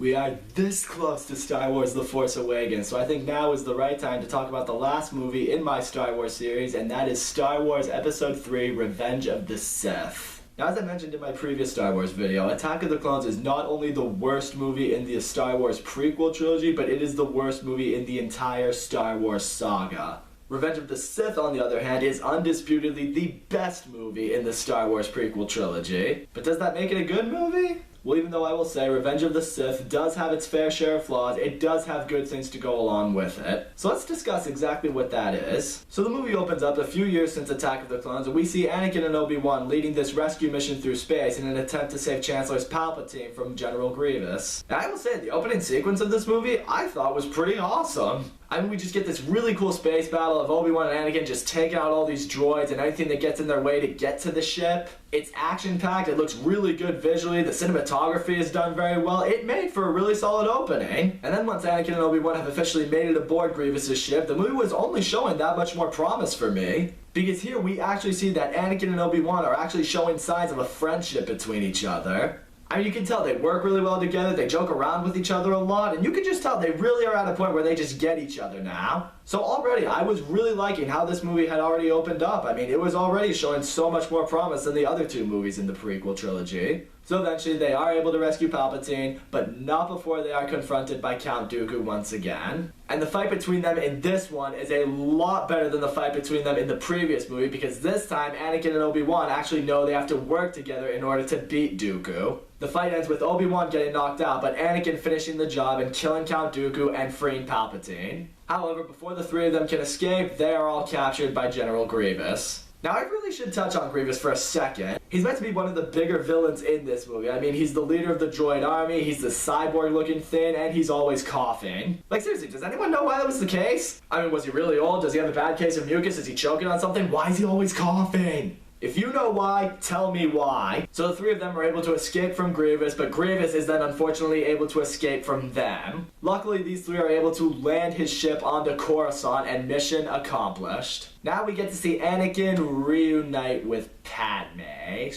We are this close to Star Wars The Force Awakens, so I think now is the right time to talk about the last movie in my Star Wars series, and that is Star Wars Episode 3, Revenge of the Sith. Now, as I mentioned in my previous Star Wars video, Attack of the Clones is not only the worst movie in the Star Wars prequel trilogy, but it is the worst movie in the entire Star Wars saga. Revenge of the Sith, on the other hand, is undisputedly the best movie in the Star Wars prequel trilogy. But does that make it a good movie? Well, even though I will say Revenge of the Sith does have its fair share of flaws, it does have good things to go along with it. So let's discuss exactly what that is. So the movie opens up a few years since Attack of the Clones, and we see Anakin and Obi-Wan leading this rescue mission through space in an attempt to save Chancellor Palpatine from General Grievous. Now, I will say, the opening sequence of this movie I thought was pretty awesome. I mean, we just get this really cool space battle of Obi-Wan and Anakin just taking out all these droids and anything that gets in their way to get to the ship. It's action-packed, it looks really good visually, the cinematography is done very well. It made for a really solid opening. And then once Anakin and Obi-Wan have officially made it aboard Grievous' ship, the movie was only showing that much more promise for me. Because here we actually see that Anakin and Obi-Wan are actually showing signs of a friendship between each other. I mean, you can tell they work really well together, they joke around with each other a lot, and you can just tell they really are at a point where they just get each other now. So already, I was really liking how this movie had already opened up. I mean, it was already showing so much more promise than the other two movies in the prequel trilogy. So eventually, they are able to rescue Palpatine, but not before they are confronted by Count Dooku once again. And the fight between them in this one is a lot better than the fight between them in the previous movie, because this time, Anakin and Obi-Wan actually know they have to work together in order to beat Dooku. The fight ends with Obi-Wan getting knocked out, but Anakin finishing the job and killing Count Dooku and freeing Palpatine. However, before the three of them can escape, they are all captured by General Grievous. Now, I really should touch on Grievous for a second. He's meant to be one of the bigger villains in this movie. I mean, he's the leader of the droid army, he's the cyborg-looking thing, and he's always coughing. Like, seriously, does anyone know why that was the case? I mean, was he really old? Does he have a bad case of mucus? Is he choking on something? Why is he always coughing? If you know why, tell me why. So the three of them are able to escape from Grievous, but Grievous is then unfortunately able to escape from them. Luckily, these three are able to land his ship onto Coruscant, and mission accomplished. Now we get to see Anakin reunite with Padme.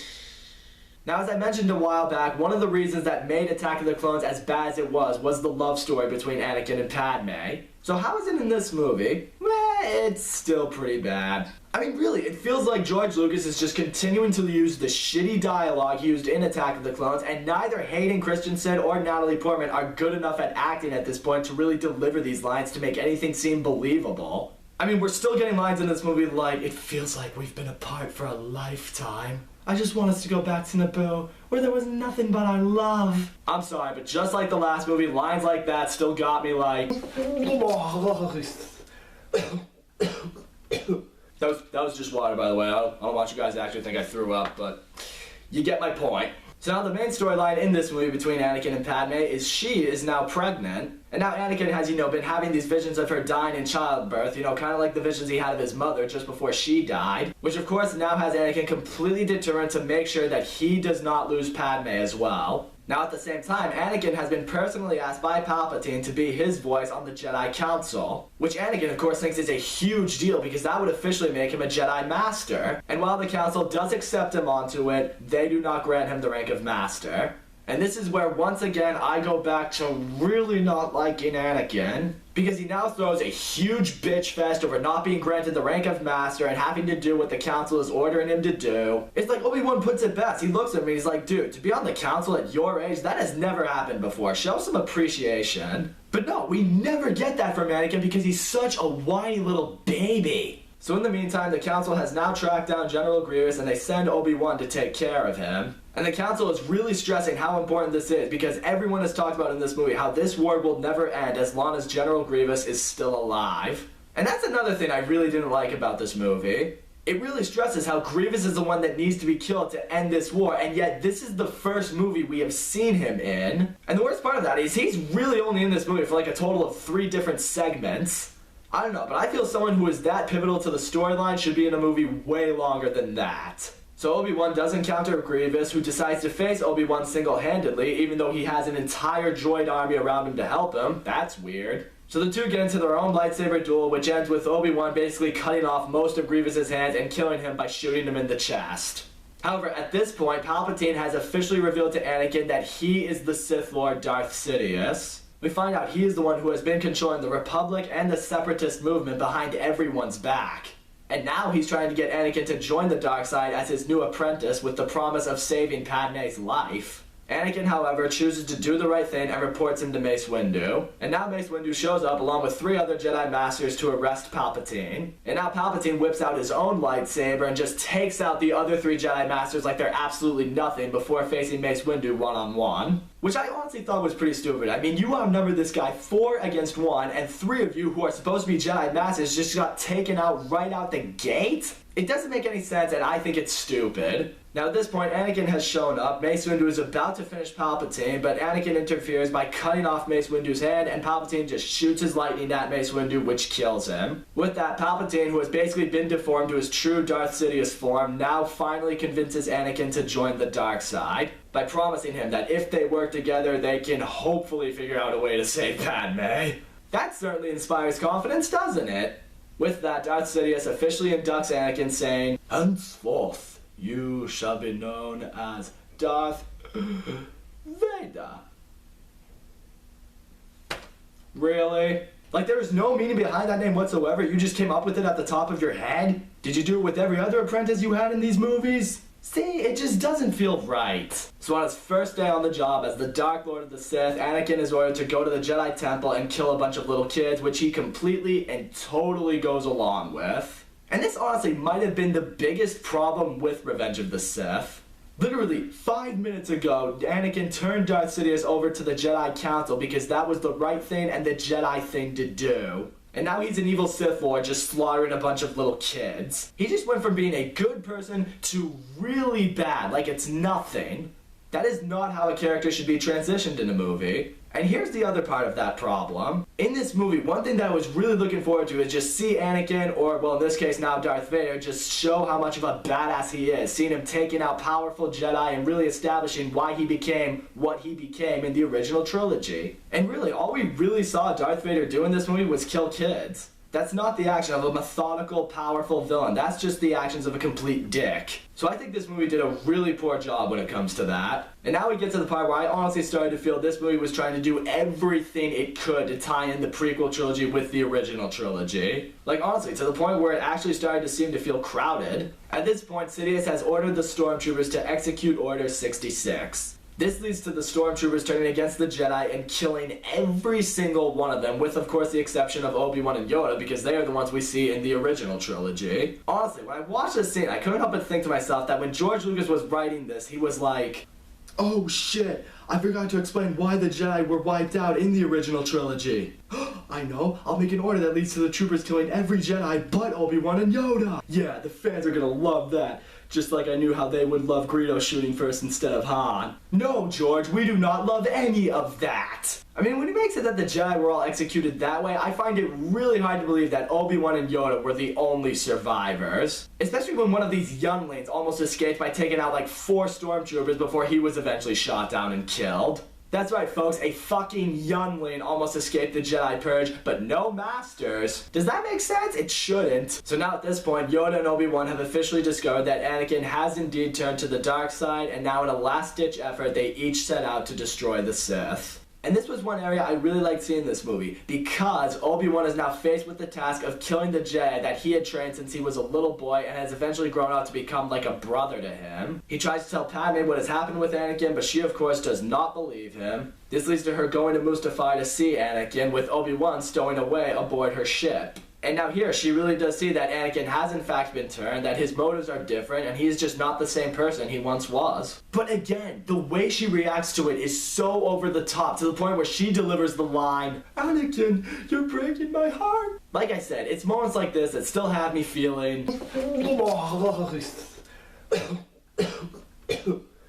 Now, as I mentioned a while back, one of the reasons that made Attack of the Clones as bad as it was the love story between Anakin and Padme. So how is it in this movie? It's still pretty bad. I mean, really, it feels like George Lucas is just continuing to use the shitty dialogue he used in Attack of the Clones, and neither Hayden Christensen or Natalie Portman are good enough at acting at this point to really deliver these lines to make anything seem believable. I mean, we're still getting lines in this movie like, "It feels like we've been apart for a lifetime. I just want us to go back to Naboo, where there was nothing but our love." I'm sorry, but just like the last movie, lines like that still got me like... That was just water, by the way. I don't want you guys to actually think I threw up, but you get my point. So now the main storyline in this movie between Anakin and Padme is she is now pregnant. And now Anakin has, been having these visions of her dying in childbirth, kind of like the visions he had of his mother just before she died. Which of course now has Anakin completely determined to make sure that he does not lose Padme as well. Now at the same time, Anakin has been personally asked by Palpatine to be his voice on the Jedi Council, which Anakin of course thinks is a huge deal because that would officially make him a Jedi Master. And while the Council does accept him onto it, they do not grant him the rank of Master. And this is where once again I go back to really not liking Anakin, because he now throws a huge bitch fest over not being granted the rank of Master and having to do what the Council is ordering him to do. It's like Obi-Wan puts it best. He looks at me, he's like, dude, to be on the Council at your age, that has never happened before. Show some appreciation. But no, we never get that from Anakin because he's such a whiny little baby. So in the meantime, the Council has now tracked down General Grievous and they send Obi-Wan to take care of him. And the Council is really stressing how important this is because everyone has talked about in this movie how this war will never end as long as General Grievous is still alive. And that's another thing I really didn't like about this movie. It really stresses how Grievous is the one that needs to be killed to end this war, and yet this is the first movie we have seen him in. And the worst part of that is he's really only in this movie for like a total of 3 different segments. I don't know, but I feel someone who is that pivotal to the storyline should be in a movie way longer than that. So Obi-Wan does encounter Grievous, who decides to face Obi-Wan single-handedly, even though he has an entire droid army around him to help him. That's weird. So the two get into their own lightsaber duel, which ends with Obi-Wan basically cutting off most of Grievous's hands and killing him by shooting him in the chest. However, at this point, Palpatine has officially revealed to Anakin that he is the Sith Lord Darth Sidious. We find out he is the one who has been controlling the Republic and the Separatist movement behind everyone's back. And now he's trying to get Anakin to join the dark side as his new apprentice with the promise of saving Padme's life. Anakin, however, chooses to do the right thing and reports him to Mace Windu. And now Mace Windu shows up along with 3 other Jedi Masters to arrest Palpatine. And now Palpatine whips out his own lightsaber and just takes out the other 3 Jedi Masters like they're absolutely nothing before facing Mace Windu one-on-one. Which I honestly thought was pretty stupid. I mean, you outnumber this guy 4 against 1, and 3 of you who are supposed to be Jedi Masters just got taken out right out the gate? It doesn't make any sense, and I think it's stupid. Now at this point, Anakin has shown up. Mace Windu is about to finish Palpatine, but Anakin interferes by cutting off Mace Windu's hand, and Palpatine just shoots his lightning at Mace Windu, which kills him. With that, Palpatine, who has basically been deformed to his true Darth Sidious form, now finally convinces Anakin to join the dark side by promising him that if they work together, they can hopefully figure out a way to save Padme. That certainly inspires confidence, doesn't it? With that, Darth Sidious officially inducts Anakin, saying, "Henceforth, you shall be known as Darth Vader." Really? Like, there is no meaning behind that name whatsoever? You just came up with it at the top of your head? Did you do it with every other apprentice you had in these movies? See, it just doesn't feel right. So on his first day on the job as the Dark Lord of the Sith, Anakin is ordered to go to the Jedi Temple and kill a bunch of little kids, which he completely and totally goes along with. And this honestly might have been the biggest problem with Revenge of the Sith. Literally 5 minutes ago, Anakin turned Darth Sidious over to the Jedi Council because that was the right thing and the Jedi thing to do. And now he's an evil Sith Lord just slaughtering a bunch of little kids. He just went from being a good person to really bad, like it's nothing. That is not how a character should be transitioned in a movie. And here's the other part of that problem. In this movie, one thing that I was really looking forward to is just see Anakin, or well in this case now Darth Vader, just show how much of a badass he is. Seeing him taking out powerful Jedi and really establishing why he became what he became in the original trilogy. And really, all we really saw Darth Vader do in this movie was kill kids. That's not the action of a methodical, powerful villain. That's just the actions of a complete dick. So I think this movie did a really poor job when it comes to that. And now we get to the part where I honestly started to feel this movie was trying to do everything it could to tie in the prequel trilogy with the original trilogy. Like honestly, to the point where it actually started to seem to feel crowded. At this point, Sidious has ordered the stormtroopers to execute Order 66. This leads to the stormtroopers turning against the Jedi and killing every single one of them, with of course the exception of Obi-Wan and Yoda, because they are the ones we see in the original trilogy. Honestly, when I watched this scene, I couldn't help but think to myself that when George Lucas was writing this, he was like, "Oh shit, I forgot to explain why the Jedi were wiped out in the original trilogy. I know, I'll make an order that leads to the troopers killing every Jedi but Obi-Wan and Yoda. Yeah, the fans are gonna love that. Just like I knew how they would love Greedo shooting first instead of Han. No, George, we do not love any of that." I mean, when he makes it that the Jedi were all executed that way, I find it really hard to believe that Obi-Wan and Yoda were the only survivors. Especially when one of these younglings almost escaped by taking out like 4 stormtroopers before he was eventually shot down and killed. That's right, folks, a fucking youngling almost escaped the Jedi Purge, but no Masters. Does that make sense? It shouldn't. So now at this point, Yoda and Obi-Wan have officially discovered that Anakin has indeed turned to the dark side, and now in a last-ditch effort, they each set out to destroy the Sith. And this was one area I really liked seeing in this movie, because Obi-Wan is now faced with the task of killing the Jedi that he had trained since he was a little boy and has eventually grown up to become like a brother to him. He tries to tell Padme what has happened with Anakin, but she of course does not believe him. This leads to her going to Mustafar to see Anakin, with Obi-Wan stowing away aboard her ship. And now here, she really does see that Anakin has in fact been turned, that his motives are different, and he's just not the same person he once was. But again, the way she reacts to it is so over the top, to the point where she delivers the line, "Anakin, you're breaking my heart." Like I said, it's moments like this that still have me feeling...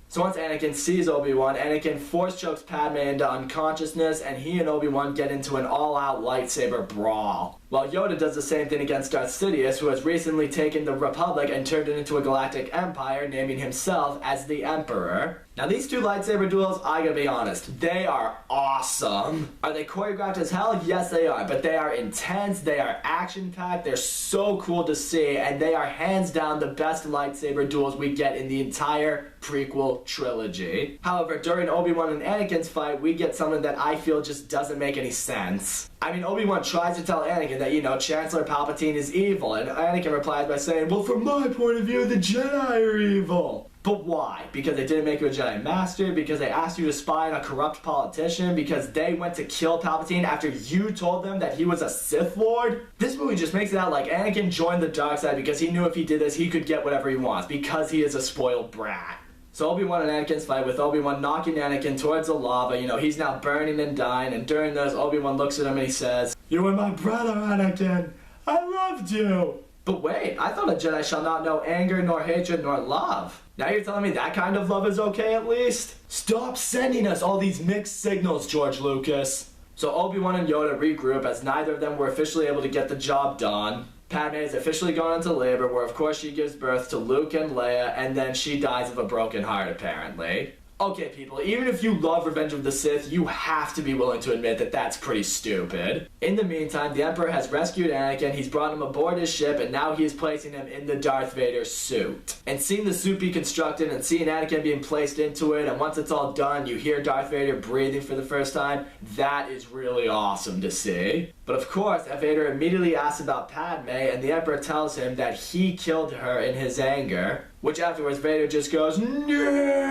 So once Anakin sees Obi-Wan, Anakin force chokes Padme into unconsciousness, and he and Obi-Wan get into an all-out lightsaber brawl. while Yoda does the same thing against Darth Sidious, who has recently taken the Republic and turned it into a galactic empire, naming himself as the Emperor. Now these two lightsaber duels, I gotta be honest, they are awesome. Are they choreographed as hell? Yes they are, but they are intense, they are action-packed, they're so cool to see, and they are hands down the best lightsaber duels we get in the entire prequel trilogy. However, during Obi-Wan and Anakin's fight, we get something that I feel just doesn't make any sense. I mean, Obi-Wan tries to tell Anakin that, you know, Chancellor Palpatine is evil, and Anakin replies by saying, well, from my point of view, the Jedi are evil. But why? Because they didn't make you a Jedi Master? Because they asked you to spy on a corrupt politician? Because they went to kill Palpatine after you told them that he was a Sith Lord? This movie just makes it out like Anakin joined the dark side because he knew if he did this, he could get whatever he wants, because he is a spoiled brat. So Obi-Wan and Anakin's fight, with Obi-Wan knocking Anakin towards the lava, you know, he's now burning and dying, and during this, Obi-Wan looks at him and he says, "You were my brother, Anakin. I loved you." But wait, I thought a Jedi shall not know anger, nor hatred, nor love. Now you're telling me that kind of love is okay at least? Stop sending us all these mixed signals, George Lucas. So Obi-Wan and Yoda regroup as neither of them were officially able to get the job done. Padme is officially gone into labor, where of course she gives birth to Luke and Leia, and then she dies of a broken heart apparently. Okay people, even if you love Revenge of the Sith, you have to be willing to admit that that's pretty stupid. In the meantime, the Emperor has rescued Anakin, he's brought him aboard his ship, and now he is placing him in the Darth Vader suit. And seeing the suit be constructed and seeing Anakin being placed into it, and once it's all done, you hear Darth Vader breathing for the first time, that is really awesome to see. But of course, Vader immediately asks about Padme, and the Emperor tells him that he killed her in his anger, which afterwards Vader just goes, "No!"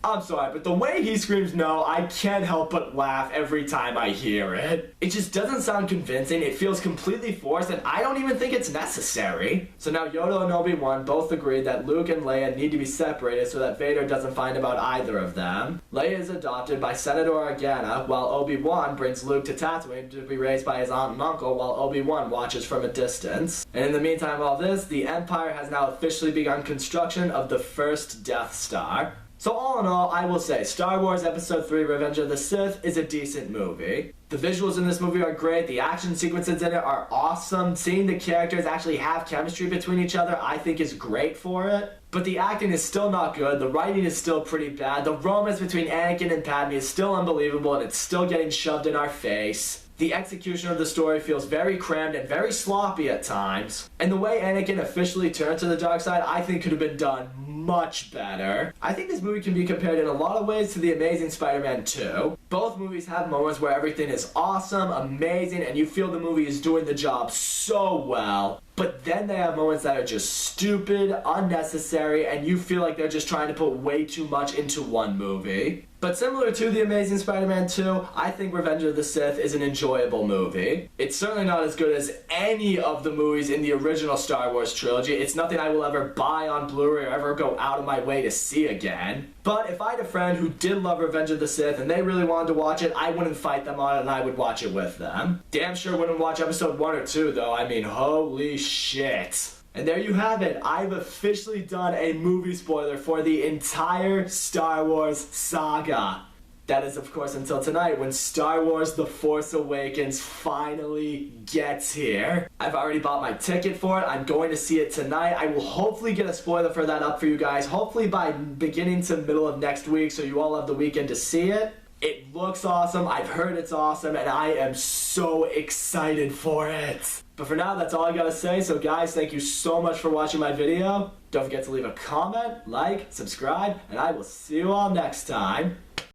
I'm sorry, but the way he screams no, I can't help but laugh every time I hear it. It just doesn't sound convincing, it feels completely forced, and I don't even think it's necessary. So now Yoda and Obi-Wan both agree that Luke and Leia need to be separated so that Vader doesn't find out either of them. Leia is adopted by Senator Organa, while Obi-Wan brings Luke to Tatooine to be raised by his aunt and uncle, while Obi-Wan watches from a distance. And in the meantime of all this, the Empire has now officially begun construction of the first Death Star. So all in all, I will say Star Wars Episode 3 Revenge of the Sith is a decent movie. The visuals in this movie are great, the action sequences in it are awesome, seeing the characters actually have chemistry between each other I think is great for it. But the acting is still not good, the writing is still pretty bad, the romance between Anakin and Padme is still unbelievable, and it's still getting shoved in our face. The execution of the story feels very crammed and very sloppy at times. And the way Anakin officially turned to the dark side I think could have been done much better. I think this movie can be compared in a lot of ways to The Amazing Spider-Man 2. Both movies have moments where everything is awesome, amazing, and you feel the movie is doing the job so well. But then they have moments that are just stupid, unnecessary, and you feel like they're just trying to put way too much into one movie. But similar to The Amazing Spider-Man 2, I think Revenge of the Sith is an enjoyable movie. It's certainly not as good as any of the movies in the original Star Wars trilogy. It's nothing I will ever buy on Blu-ray or ever go out of my way to see again. But if I had a friend who did love Revenge of the Sith and they really wanted to watch it, I wouldn't fight them on it and I would watch it with them. Damn sure wouldn't watch episode 1 or 2 though. I mean, holy shit. And there you have it. I've officially done a movie spoiler for the entire Star Wars saga. That is, of course, until tonight when Star Wars The Force Awakens finally gets here. I've already bought my ticket for it. I'm going to see it tonight. I will hopefully get a spoiler for that up for you guys, hopefully by beginning to middle of next week, so you all have the weekend to see it. It looks awesome, I've heard it's awesome, and I am so excited for it. But for now, that's all I gotta say, so guys, thank you so much for watching my video. Don't forget to leave a comment, like, subscribe, and I will see you all next time.